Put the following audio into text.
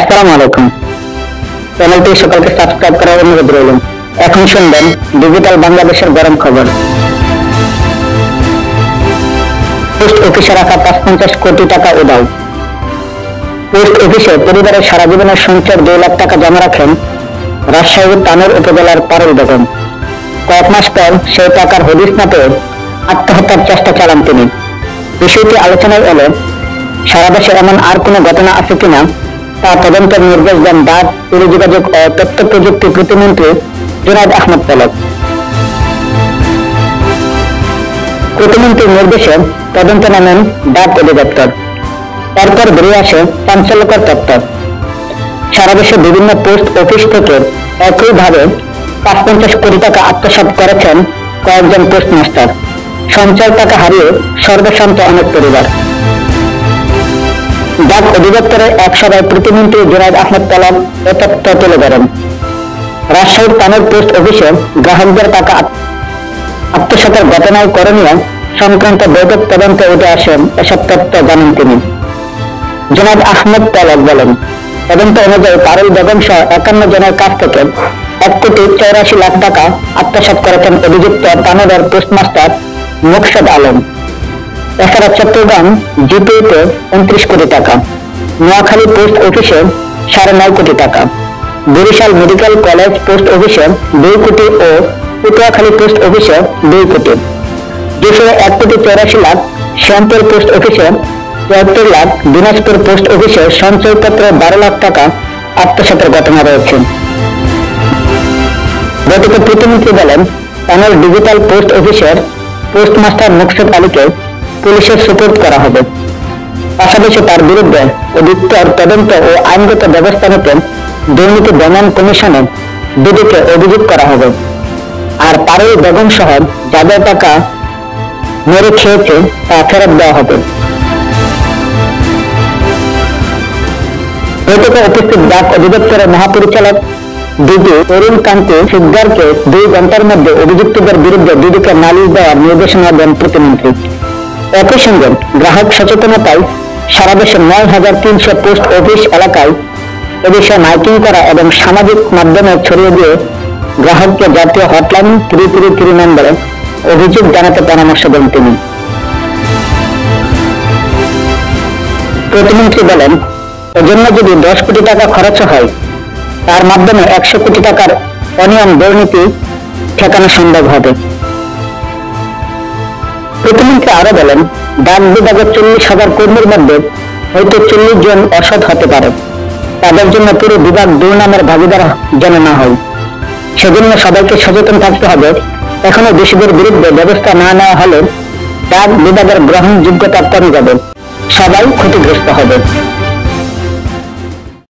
আসসালামু আলাইকুম। চ্যানেলটি সকলকে সাবস্ক্রাইব করার অনুরোধ রইল। এখন শুনবেন ডিজিটাল বাংলাদেশের গরম খবর। পোস্ট অফিসে রাখা ৫৫০ কোটি টাকা উধাও। পোস্ট অফিসে পরিবারের সারা জীবনের সঞ্চয় ২ লাখ টাকা জমা রাখেন রাজশাহীর তানোর উপজেলার পারুল বেগম। কয়েক মাস পর সেই টাকার হদিস না পেয়ে আত্মহত্যার চেষ্টা চালান তিনি। বিষয়টি আলোচনায় এলে সারা দেশে এমন আর কোনো ঘটনা আছে কিনা তা তদন্তের নির্দেশ দেন ডাক, টেলিযোগাযোগ ও তথ্য প্রযুক্তি প্রতিমন্ত্রী জুনায়েদ আহমেদ পলক। প্রতিমন্ত্রীর নির্দেশে তদন্তে নামেন ডাক অধিদপ্তর। এরপর বেরিয়ে আসে চাঞ্চল্যকর তথ্য। সারা দেশে বিভিন্ন পোস্ট অফিস থেকে একইভাবে ৫৫০ কোটি টাকা আত্মসাৎ করেছেন কয়েকজন পোস্টমাস্টার। সঞ্চয় টাকা হারিয়ে সর্বশান্ত অনেক পরিবার। ডাক অধিদপ্তরের এক সভায় প্রতিমন্ত্রী জুনায়েদ আহমেদ পলক এ তথ্য তুলে ধরেন। রাজশাহীর তানোর পোস্ট অফিসে গ্রাহকদের টাকা আত্মসাতের ঘটনায় করণীয় সংক্রান্ত বৈঠক তদন্তে উঠে আসেন এসব তথ্য জানান তিনি। জুনায়েদ আহমেদ পলক বলেন, তদন্ত অনুযায়ী পারুল বেগম সহ ৫১ জনের কাছ থেকে ১,৮৪,০০,০০০ টাকা আত্মসাৎ করেছেন অভিযুক্ত তানোরের পোস্টমাস্টার মোকসেদ আলম। এছাড়া চট্টগ্রাম জিপিতে ২৯ কোটি টাকা, নোয়াখালী পোস্ট অফিসে ৯.৫ কোটি টাকা, বরিশাল মেডিকেল কলেজ পোস্ট অফিসে ২ কোটি ও পটুয়াখালী পোস্ট অফিসে ২ কোটি, ২০১,৮৪,০০,০০০, শ্যামপুর পোস্ট অফিসে ৭৩ লাখ, দিনাজপুর পোস্ট অফিসে সঞ্চয়পত্রে ১২ লাখ টাকা আত্মসাতের ঘটনা রয়েছে। বৈঠকে প্রতিমন্ত্রী বলেন, তানোর ডিজিটাল পোস্ট অফিসের পোস্টমাস্টার মোকসেদ আলীকে পুলিশের সুপর্দ করা হবে। পাশাপাশি তার বিরুদ্ধে অধিকতর তদন্ত ও আইনগত ব্যবস্থা নিতে দুর্নীতি দমন কমিশনে দুদকে অভিযোগ করা হবে। আর পারুল বেগম সহ যাদের টাকা মেরে খেয়েছে তা ফেরত দেওয়া হবে। বৈঠকে উপস্থিত ডাক অধিদপ্তরের মহাপরিচালক ডিজি অরুণ কান্তি সিকদারকে ২ ঘন্টার মধ্যে অভিযুক্তদের বিরুদ্ধে দুদকে নালিশ দেওয়ার নির্দেশনা দেন প্রতিমন্ত্রী। একই সঙ্গে গ্রাহক সচেতনতায় সারা দেশে ৯,৩০০ পোস্ট অফিস এলাকায় এ বিষয়ে মাইকিং করা এবং সামাজিক মাধ্যমে ছড়িয়ে দিয়ে গ্রাহককে জাতীয় হটলাইন ৩৩৩ নম্বরে অভিযোগ জানাতে পরামর্শ দেন তিনি। প্রতিমন্ত্রী বলেন, এজন্য যদি ১০ কোটি টাকা খরচ হয় তার মাধ্যমে ১০০ কোটি টাকার অনিয়ম দুর্নীতি ঠেকানো সম্ভব হবে। প্রতিমন্ত্রী আরো বলেন, ডাক বিভাগের ৪০,০০০ কর্মীর মধ্যে হয়তো ৪০ জন অসৎ হতে পারে। তাদের জন্য পুরো বিভাগ দুর্নামের ভাগিদার যেন না হয়, সেজন্য সবাইকে সচেতন থাকতে হবে। এখনো দোষীদের বিরুদ্ধে ব্যবস্থা না নেওয়া হলে ডাক বিভাগের গ্রহণযোগ্যতা কমে যাবে, সবাই ক্ষতিগ্রস্ত হবে।